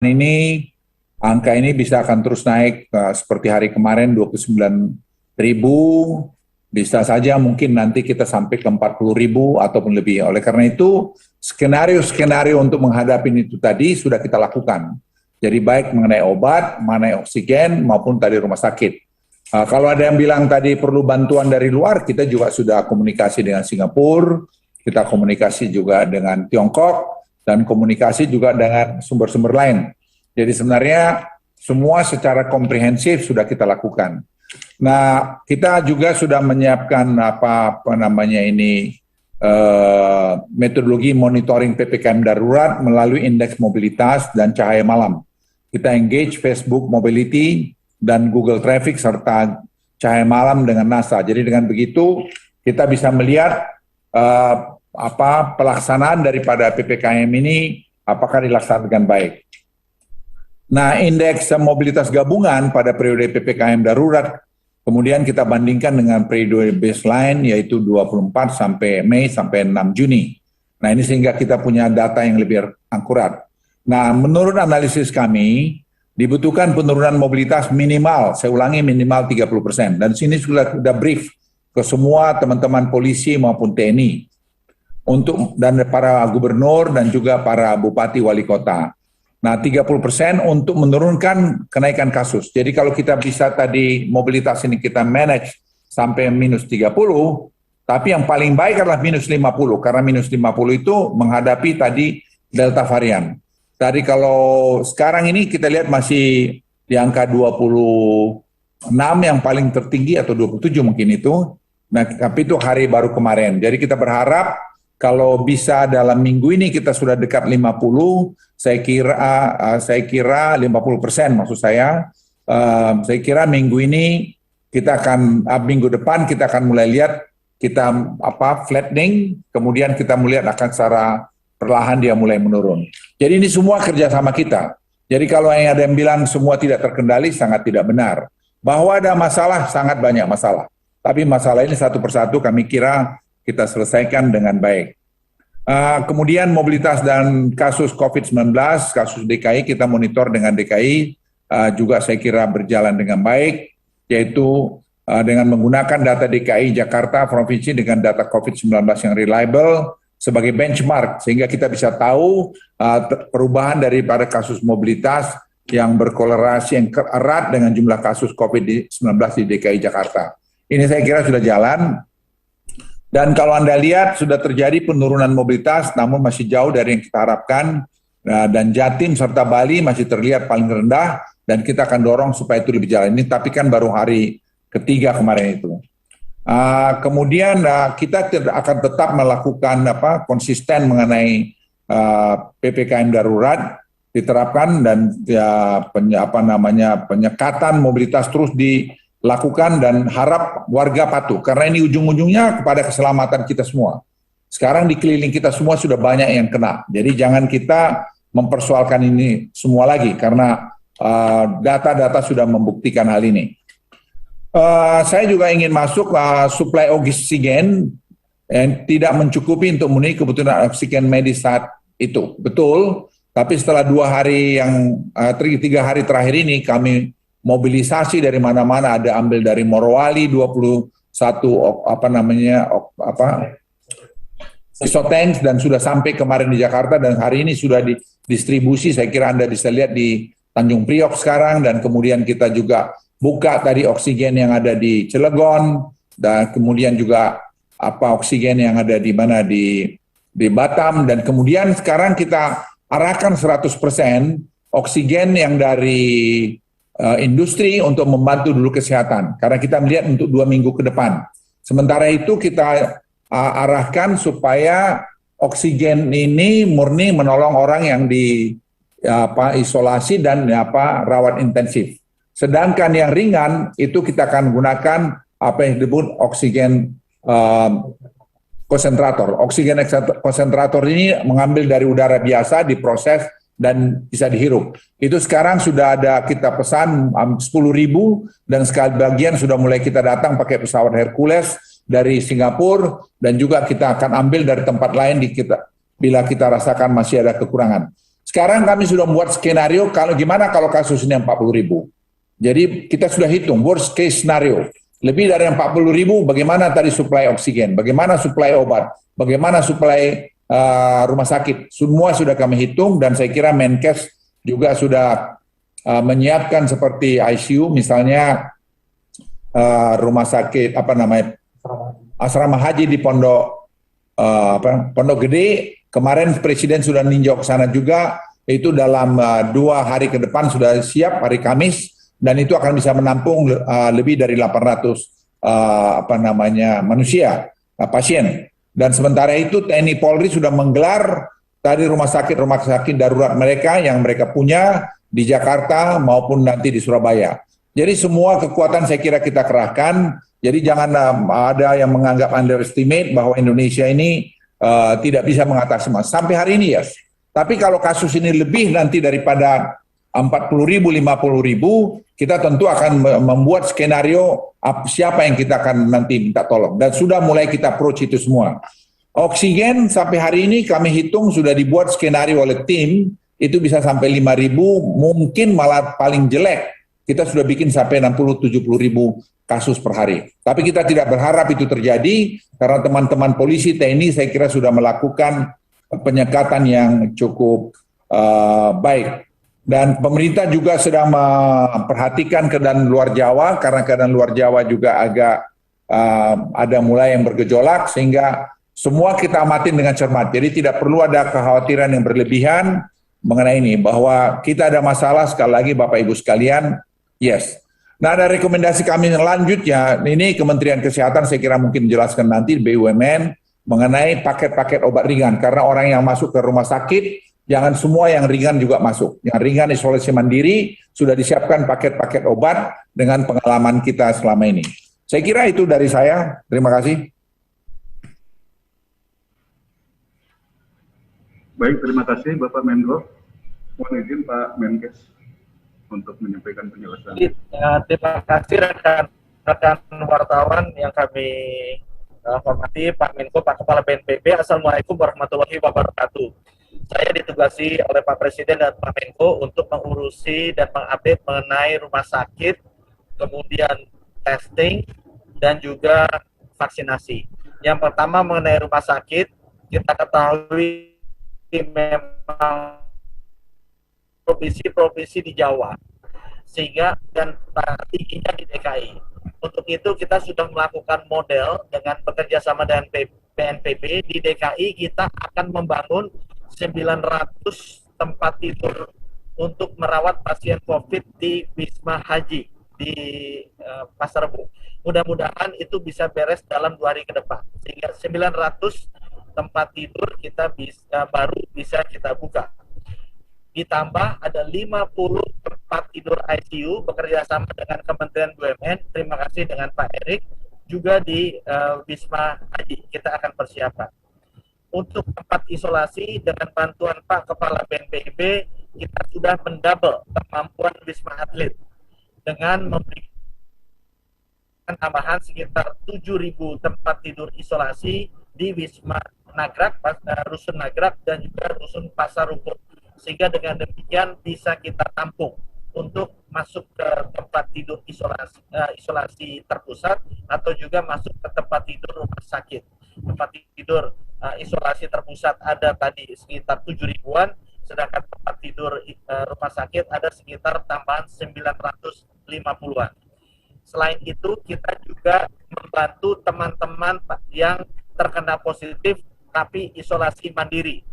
ini angka ini bisa akan terus naik seperti hari kemarin 29.000, bisa saja mungkin nanti kita sampai ke 40.000 ataupun lebih. Oleh karena itu skenario-skenario untuk menghadapi itu tadi sudah kita lakukan. Jadi baik mengenai obat, mengenai oksigen maupun tadi rumah sakit. Kalau ada yang bilang tadi perlu bantuan dari luar, kita juga sudah komunikasi dengan Singapura, kita komunikasi juga dengan Tiongkok, dan komunikasi juga dengan sumber-sumber lain. Jadi sebenarnya semua secara komprehensif sudah kita lakukan. Nah, kita juga sudah menyiapkan metodologi monitoring PPKM darurat melalui indeks mobilitas dan cahaya malam. Kita engage Facebook Mobility dan Google Traffic serta cahaya malam dengan NASA. Jadi dengan begitu kita bisa melihat pelaksanaan daripada PPKM ini apakah dilaksanakan dengan baik. Nah, indeks mobilitas gabungan pada periode PPKM darurat kemudian kita bandingkan dengan periode baseline yaitu 24 sampai Mei sampai 6 Juni. Nah, ini sehingga kita punya data yang lebih akurat. Nah, menurut analisis kami dibutuhkan penurunan mobilitas minimal, saya ulangi minimal 30%. Dan sini sudah brief ke semua teman-teman polisi maupun TNI dan para gubernur dan juga para bupati wali kota. Nah, 30% untuk menurunkan kenaikan kasus. Jadi kalau kita bisa tadi mobilitas ini kita manage sampai minus 30, tapi yang paling baik adalah minus 50, karena minus 50 itu menghadapi tadi Delta varian. Tadi kalau sekarang ini kita lihat masih di angka 26 yang paling tertinggi atau 27 mungkin itu. Nah, tapi itu hari baru kemarin. Jadi kita berharap kalau bisa dalam minggu ini kita sudah dekat 50, saya kira 50% maksud saya. Saya kira minggu ini kita akan minggu depan kita akan mulai lihat kita flattening, kemudian kita melihat akan secara perlahan dia mulai menurun. Jadi ini semua kerjasama kita. Jadi kalau ada yang bilang semua tidak terkendali, sangat tidak benar. Bahwa ada masalah, sangat banyak masalah. Tapi masalah ini satu persatu kami kira kita selesaikan dengan baik. Kemudian mobilitas dan kasus COVID-19, kasus DKI kita monitor dengan DKI, juga saya kira berjalan dengan baik, yaitu dengan menggunakan data DKI Jakarta, provinsi dengan data COVID-19 yang reliable, sebagai benchmark sehingga kita bisa tahu perubahan daripada kasus mobilitas yang berkorelasi yang erat dengan jumlah kasus COVID-19 di DKI Jakarta. Ini saya kira sudah jalan dan kalau Anda lihat sudah terjadi penurunan mobilitas namun masih jauh dari yang kita harapkan dan Jatim serta Bali masih terlihat paling rendah dan kita akan dorong supaya itu lebih jalan. Ini tapi kan baru hari ketiga kemarin itu. Kemudian kita akan tetap melakukan konsisten mengenai PPKM darurat diterapkan dan penyekatan mobilitas terus dilakukan dan harap warga patuh karena ini ujung-ujungnya kepada keselamatan kita semua. Sekarang di keliling kita semua sudah banyak yang kena, jadi jangan kita mempersoalkan ini semua lagi karena data-data sudah membuktikan hal ini. Saya juga ingin masuk suplai oksigen yang tidak mencukupi untuk memenuhi kebutuhan oksigen medis saat itu. Betul, tapi setelah 3 hari terakhir ini kami mobilisasi dari mana-mana, ada ambil dari Morowali 21 isotanks dan sudah sampai kemarin di Jakarta dan hari ini sudah didistribusi. Saya kira Anda bisa lihat di Tanjung Priok sekarang dan kemudian kita juga buka tadi oksigen yang ada di Cilegon dan kemudian juga oksigen yang ada di mana di Batam dan kemudian sekarang kita arahkan 100% oksigen yang dari industri untuk membantu dulu kesehatan karena kita melihat untuk 2 minggu ke depan. Sementara itu kita arahkan supaya oksigen ini murni menolong orang yang di isolasi dan rawat intensif. Sedangkan yang ringan itu kita akan gunakan apa yang disebut oksigen konsentrator. Oksigen konsentrator ini mengambil dari udara biasa, diproses dan bisa dihirup. Itu sekarang sudah ada kita pesan 10.000 dan sekali bagian sudah mulai kita datang pakai pesawat Hercules dari Singapura dan juga kita akan ambil dari tempat lain bila kita rasakan masih ada kekurangan. Sekarang kami sudah membuat skenario kalau gimana kalau kasus ini 40.000. Jadi kita sudah hitung worst case scenario. Lebih dari 40.000, bagaimana tadi suplai oksigen, bagaimana suplai obat, bagaimana suplai rumah sakit. Semua sudah kami hitung dan saya kira Menkes juga sudah menyiapkan seperti ICU misalnya rumah sakit asrama haji di Pondok Gede. Kemarin Presiden sudah ninjau ke sana juga, itu dalam 2 hari ke depan sudah siap hari Kamis, dan itu akan bisa menampung lebih dari 800 manusia, pasien. Dan sementara itu TNI Polri sudah menggelar tadi rumah sakit darurat mereka yang mereka punya di Jakarta maupun nanti di Surabaya. Jadi semua kekuatan saya kira kita kerahkan. Jadi jangan ada yang menganggap underestimate bahwa Indonesia ini tidak bisa mengatasi sampai hari ini ya. Tapi kalau kasus ini lebih nanti daripada 40.000, 50.000, kita tentu akan membuat skenario siapa yang kita akan nanti minta tolong. Dan sudah mulai kita approach itu semua. Oksigen sampai hari ini kami hitung sudah dibuat skenario oleh tim, itu bisa sampai 5.000, mungkin malah paling jelek. Kita sudah bikin sampai 60-70.000 kasus per hari. Tapi kita tidak berharap itu terjadi karena teman-teman polisi TNI saya kira sudah melakukan penyekatan yang cukup baik. Dan pemerintah juga sedang memperhatikan keadaan luar Jawa karena keadaan luar Jawa juga agak ada mulai yang bergejolak sehingga semua kita amatin dengan cermat. Jadi tidak perlu ada kekhawatiran yang berlebihan mengenai ini bahwa kita ada masalah sekali lagi Bapak Ibu sekalian. Yes. Nah, ada rekomendasi kami selanjutnya, ini Kementerian Kesehatan saya kira mungkin menjelaskan nanti BUMN mengenai paket-paket obat ringan. Karena orang yang masuk ke rumah sakit, jangan semua yang ringan juga masuk. Yang ringan isolasi mandiri, sudah disiapkan paket-paket obat dengan pengalaman kita selama ini. Saya kira itu dari saya. Terima kasih. Baik, terima kasih Bapak Menko. Mohon izin Pak Menkes untuk menyampaikan penjelasan. Terima kasih rekan-rekan wartawan yang kami hormati, Pak Menko, Pak Kepala BNPB. Assalamualaikum warahmatullahi wabarakatuh. Saya ditugasi oleh Pak Presiden dan Pak Menko untuk mengurusi dan mengupdate mengenai rumah sakit, kemudian testing, dan juga vaksinasi. Yang pertama mengenai rumah sakit, kita ketahui memang provinsi-provinsi di Jawa, sehingga dan tingginya di DKI. Untuk itu kita sudah melakukan model dengan bekerja sama dengan BNPB. Di DKI kita akan membangun 900 tempat tidur untuk merawat pasien COVID di Wisma Haji di Pasar Rebo. Mudah-mudahan itu bisa beres dalam 2 hari ke depan, sehingga 900 tempat tidur kita baru bisa kita buka. Ditambah ada 50 tempat tidur ICU bekerja sama dengan Kementerian BUMN. Terima kasih dengan Pak Erik. Juga di Wisma Haji kita akan persiapkan. Untuk tempat isolasi dengan bantuan Pak Kepala BNPB, kita sudah mendouble kemampuan Wisma Atlet dengan memberikan tambahan sekitar 7.000 tempat tidur isolasi di Wisma Nagrak, Rusun Nagrak, dan juga Rusun Pasar Rumput. Sehingga dengan demikian bisa kita tampung untuk masuk ke tempat tidur isolasi terpusat atau juga masuk ke tempat tidur rumah sakit. Tempat tidur isolasi terpusat ada tadi sekitar 7.000-an, sedangkan tempat tidur rumah sakit ada sekitar tambahan 950-an. Selain itu kita juga membantu teman-teman yang terkena positif tapi isolasi mandiri.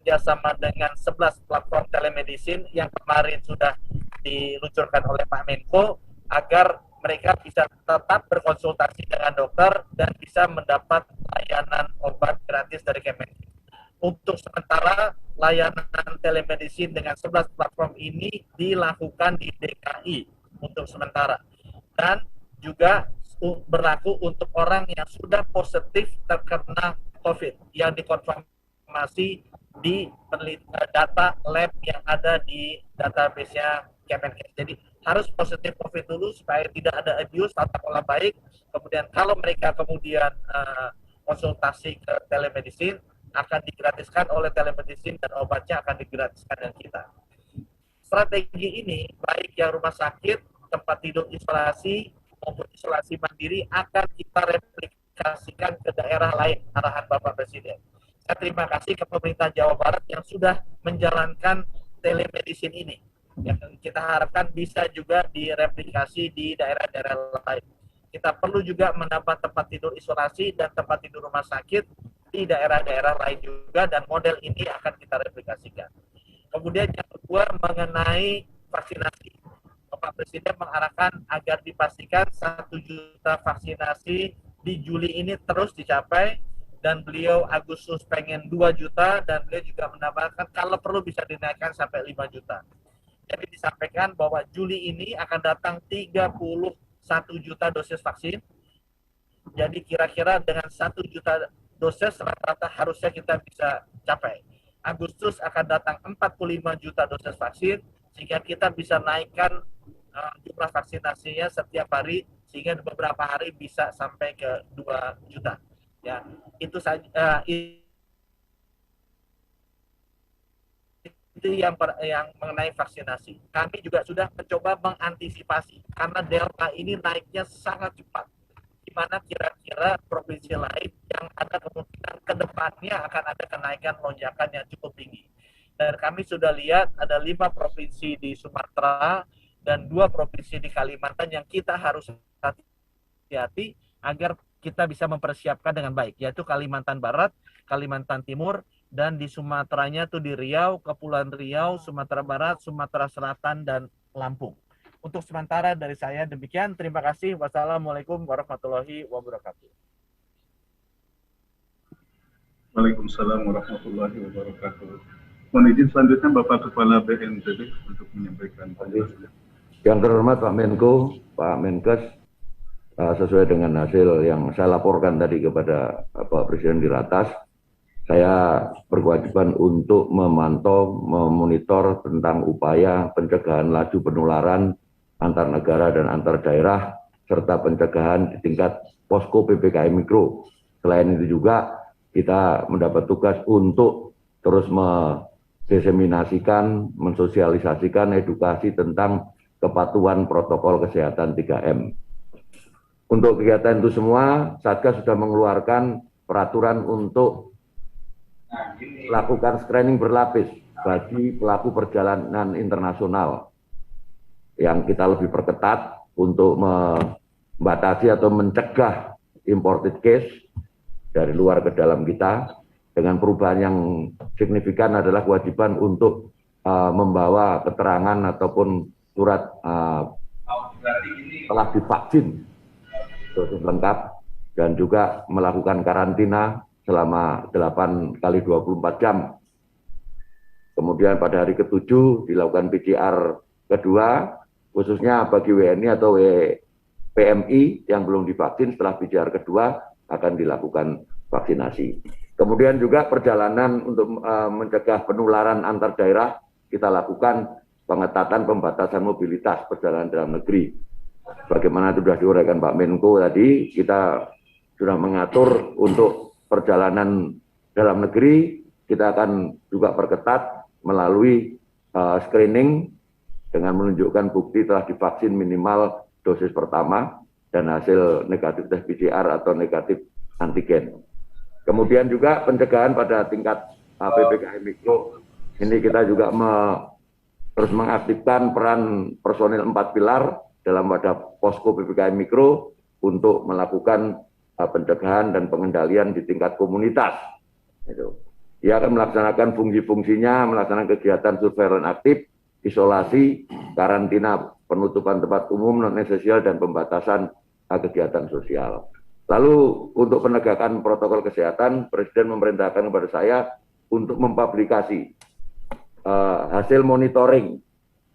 Bersama dengan 11 platform telemedicine yang kemarin sudah diluncurkan oleh Pak Menko agar mereka bisa tetap berkonsultasi dengan dokter dan bisa mendapat layanan obat gratis dari Kemenkes. Untuk sementara layanan telemedicine dengan 11 platform ini dilakukan di DKI untuk sementara dan juga berlaku untuk orang yang sudah positif terkena COVID yang dikonfirmasi di data lab yang ada di database-nya Kemenkes. Jadi harus positif COVID dulu supaya tidak ada abuse, tata kelola baik. Kemudian kalau mereka kemudian konsultasi ke telemedicine, akan digratiskan oleh telemedicine dan obatnya akan digratiskan dengan kita. Strategi ini baik yang rumah sakit, tempat tidur isolasi maupun isolasi mandiri akan kita replikasikan ke daerah lain arahan Bapak Presiden. Saya terima kasih ke pemerintah Jawa Barat yang sudah menjalankan telemedicine ini. Yang kita harapkan bisa juga direplikasi di daerah-daerah lain. Kita perlu juga menambah tempat tidur isolasi dan tempat tidur rumah sakit di daerah-daerah lain juga, dan model ini akan kita replikasikan. Kemudian yang kedua mengenai vaksinasi. Bapak Presiden mengarahkan agar dipastikan 1 juta vaksinasi di Juli ini terus dicapai, dan beliau Agustus pengen 2 juta, dan beliau juga menambahkan kalau perlu bisa dinaikkan sampai 5 juta. Jadi disampaikan bahwa Juli ini akan datang 31 juta dosis vaksin. Jadi kira-kira dengan 1 juta dosis rata-rata harusnya kita bisa capai. Agustus akan datang 45 juta dosis vaksin, sehingga kita bisa naikkan jumlah vaksinasinya setiap hari, sehingga beberapa hari bisa sampai ke 2 juta. Ya, itu saja. Itu yang mengenai vaksinasi. Kami juga sudah mencoba mengantisipasi karena Delta ini naiknya sangat cepat. Di mana kira-kira provinsi lain yang ada kemungkinan ke depannya akan ada kenaikan lonjakan yang cukup tinggi. Dan kami sudah lihat ada 5 provinsi di Sumatera dan 2 provinsi di Kalimantan yang kita harus hati-hati agar kita bisa mempersiapkan dengan baik, yaitu Kalimantan Barat, Kalimantan Timur, dan di Sumateranya tuh di Riau, Kepulauan Riau, Sumatera Barat, Sumatera Selatan, dan Lampung. Untuk sementara dari saya demikian. Terima kasih. Wassalamualaikum warahmatullahi wabarakatuh. Waalaikumsalam warahmatullahi wabarakatuh. Mohon izin selanjutnya Bapak Kepala BNPB untuk menyampaikan. Yang terhormat Pak Menko, Pak Menkes, sesuai dengan hasil yang saya laporkan tadi kepada Bapak Presiden di ratas, saya berkewajiban untuk memantau, memonitor tentang upaya pencegahan laju penularan antar negara dan antar daerah, serta pencegahan di tingkat posko PPKM Mikro. Selain itu juga kita mendapat tugas untuk terus mendiseminasikan, mensosialisasikan edukasi tentang kepatuhan protokol kesehatan 3M. Untuk kegiatan itu semua, Satgas sudah mengeluarkan peraturan untuk lakukan screening berlapis bagi pelaku perjalanan internasional yang kita lebih perketat untuk membatasi atau mencegah imported case dari luar ke dalam kita. Dengan perubahan yang signifikan adalah kewajiban untuk membawa keterangan ataupun surat telah divaksin dosis lengkap, dan juga melakukan karantina selama 8 kali 24 jam. Kemudian pada hari ke-7 dilakukan PCR kedua, khususnya bagi WNI atau PMI yang belum divaksin. Setelah PCR kedua akan dilakukan vaksinasi. Kemudian juga perjalanan untuk mencegah penularan antar daerah, kita lakukan pengetatan pembatasan mobilitas perjalanan dalam negeri. Bagaimana sudah diuraikan Pak Menko tadi, kita sudah mengatur untuk perjalanan dalam negeri, kita akan juga perketat melalui screening dengan menunjukkan bukti telah divaksin minimal dosis pertama dan hasil negatif tes PCR atau negatif antigen. Kemudian juga pencegahan pada tingkat PPKM Mikro, ini kita juga terus mengaktifkan peran personil 4 pilar dalam wadah posko PPKM Mikro untuk melakukan pencegahan dan pengendalian di tingkat komunitas. Dia akan melaksanakan fungsi-fungsinya, melaksanakan kegiatan surveillance aktif, isolasi, karantina, penutupan tempat umum, non-esensial, dan pembatasan kegiatan sosial. Lalu untuk penegakan protokol kesehatan, Presiden memerintahkan kepada saya untuk mempublikasi hasil monitoring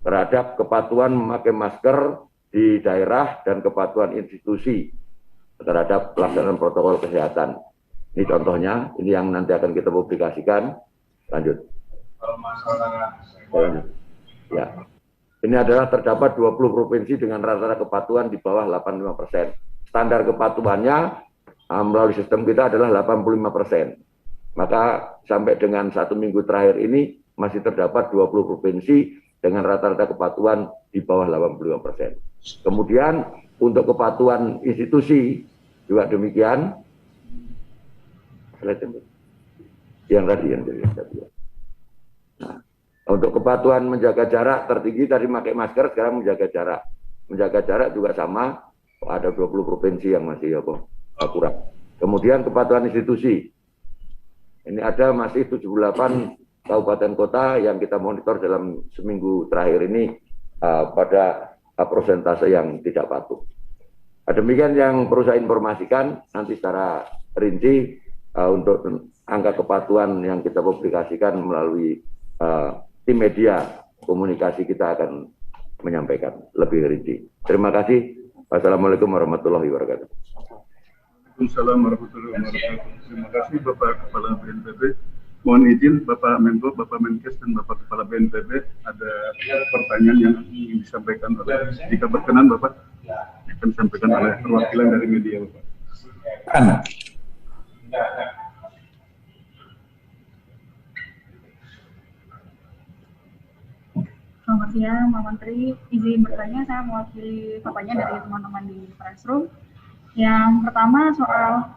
terhadap kepatuhan memakai masker di daerah dan kepatuhan institusi terhadap pelaksanaan protokol kesehatan. Ini contohnya, ini yang nanti akan kita publikasikan. Lanjut. Ya. Ini adalah terdapat 20 provinsi dengan rata-rata kepatuhan di bawah 85%. Standar kepatuhannya melalui sistem kita adalah 85%. Maka sampai dengan 1 minggu terakhir ini masih terdapat 20 provinsi dengan rata-rata kepatuhan di bawah 85%. Kemudian untuk kepatuhan institusi juga demikian. Yang tadi yang nah, untuk kepatuhan menjaga jarak tertinggi tadi pakai masker, sekarang menjaga jarak. Menjaga jarak juga sama, ada 20 provinsi yang masih kurang. Kemudian kepatuhan institusi. Ini ada masih 78 kabupaten kota yang kita monitor dalam seminggu terakhir ini pada persentase yang tidak patuh. Demikian yang perlu saya informasikan, nanti secara rinci untuk angka kepatuhan yang kita publikasikan melalui tim media komunikasi kita akan menyampaikan lebih rinci. Terima kasih. Wassalamualaikum warahmatullahi wabarakatuh. Waalaikumsalam warahmatullahi wabarakatuh. Terima kasih Bapak Kepala BNPB. Mohon izin Bapak Menko, Bapak Menkes, dan Bapak Kepala BNPB ada pertanyaan yang ingin disampaikan oleh, jika berkenan Bapak, akan disampaikan oleh perwakilan dari media Bapak. Selamat siang, Pak Menteri. Izin bertanya, saya mewakili Bapaknya dari teman-teman di press room. Yang pertama soal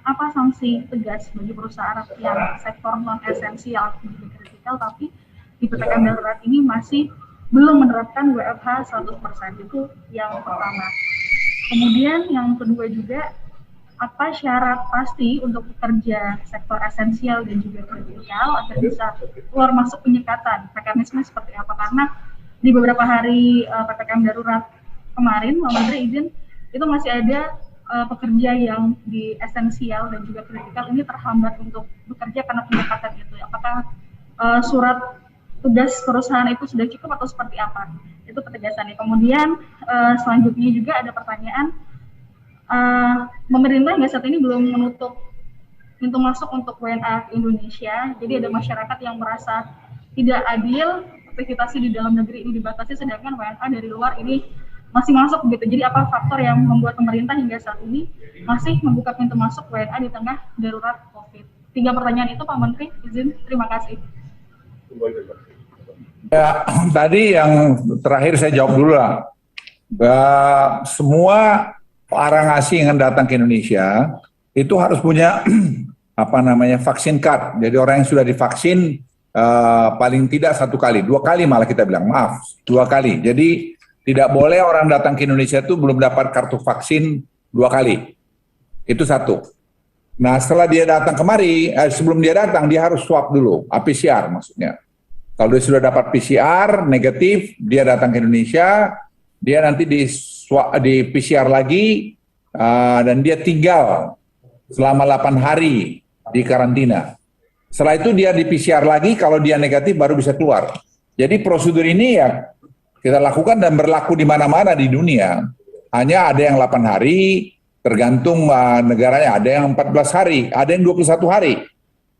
apa sanksi tegas bagi perusahaan yang sektor non esensial menjadi kritikal, tapi di PPKM darurat ini masih belum menerapkan WFH 100%. Itu yang pertama. Kemudian yang kedua juga, apa syarat pasti untuk pekerja sektor esensial dan juga kritikal agar bisa keluar masuk penyekatan? Mekanisme seperti apa? Karena di beberapa hari PPKM darurat kemarin, Pak Menteri izin, itu masih ada pekerja yang di esensial dan juga kritikal ini terhambat untuk bekerja karena penyekatan itu. Apakah surat tugas perusahaan itu sudah cukup atau seperti apa? Itu ketegasannya. Kemudian selanjutnya juga ada pertanyaan, pemerintah hingga saat ini belum menutup pintu masuk untuk WNA Indonesia. Jadi ada masyarakat yang merasa tidak adil, aktivitas di dalam negeri ini dibatasi, sedangkan WNA dari luar ini masih masuk begitu. Jadi apa faktor yang membuat pemerintah hingga saat ini masih membuka pintu masuk WNA di tengah darurat COVID? 3 pertanyaan itu Pak Menteri, izin, terima kasih. Ya, tadi yang terakhir saya jawab dulu lah. Semua orang asing yang datang ke Indonesia itu harus punya vaksin card. Jadi orang yang sudah divaksin paling tidak 1 kali, 2 kali malah kita bilang, maaf, 2 kali. Jadi tidak boleh orang datang ke Indonesia itu belum dapat kartu vaksin 2 kali. Itu 1. Nah setelah dia datang kemari, sebelum dia datang dia harus swab dulu, PCR maksudnya. Kalau dia sudah dapat PCR negatif, dia datang ke Indonesia, dia nanti di PCR lagi, dan dia tinggal selama 8 hari di karantina. Setelah itu dia di PCR lagi, kalau dia negatif baru bisa keluar. Jadi prosedur ini ya kita lakukan dan berlaku di mana-mana di dunia. Hanya ada yang 8 hari, tergantung negaranya, ada yang 14 hari, ada yang 21 hari.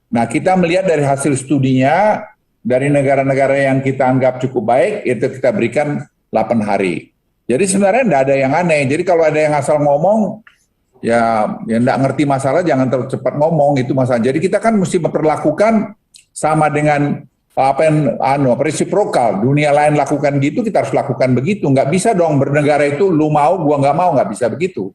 Nah kita melihat dari hasil studinya, dari negara-negara yang kita anggap cukup baik, itu kita berikan 8 hari. Jadi sebenarnya tidak ada yang aneh. Jadi kalau ada yang asal ngomong, ya tidak ngerti masalah, jangan terlalu cepat ngomong, itu masalah. Jadi kita kan mesti memperlakukan sama dengan resiprokal. Dunia lain lakukan gitu, kita harus lakukan begitu. Nggak bisa dong bernegara itu, lu mau, gua nggak mau, nggak bisa begitu.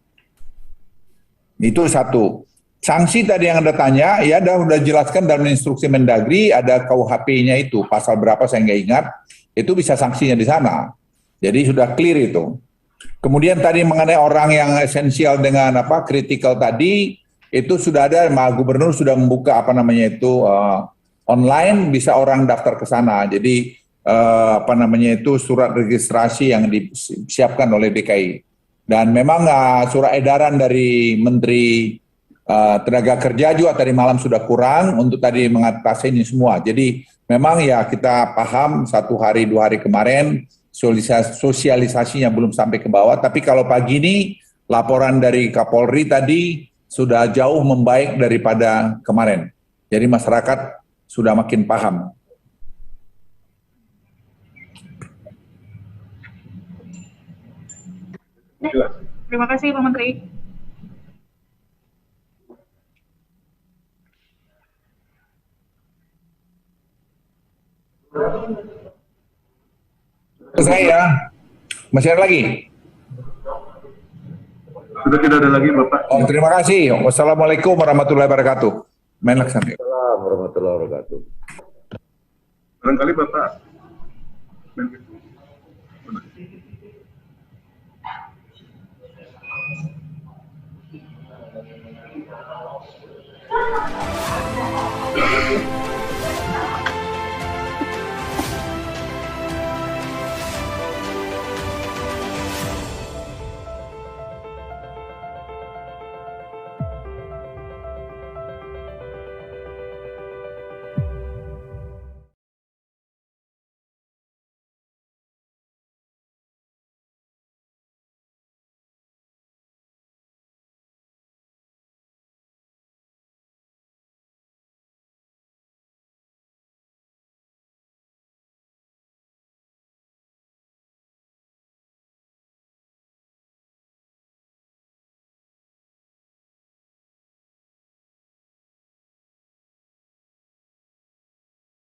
Itu 1. Sanksi tadi yang Anda tanya, ya udah jelaskan dalam instruksi Mendagri, ada KUHP-nya itu, pasal berapa saya nggak ingat, itu bisa sanksinya di sana. Jadi sudah clear itu. Kemudian tadi mengenai orang yang esensial dengan kritikal tadi, itu sudah ada, Gubernur sudah membuka online, bisa orang daftar ke sana. Jadi surat registrasi yang disiapkan oleh DKI. Dan memang surat edaran dari Menteri Tenaga Kerja juga tadi malam sudah kurang untuk tadi mengatasi ini semua. Jadi memang ya kita paham 1 hari 2 hari kemarin sosialisasinya belum sampai ke bawah. Tapi kalau pagi ini laporan dari Kapolri tadi sudah jauh membaik daripada kemarin. Jadi masyarakat sudah makin paham. Terima kasih Pak Menteri. Selesai ya. Masih ada lagi? Sudah tidak ada lagi, Bapak. Oh, terima kasih. Wassalamualaikum warahmatullahi wabarakatuh. Menlak sampai. Assalamualaikum warahmatullahi wabarakatuh. Barangkali Bapak Menkes. Benar.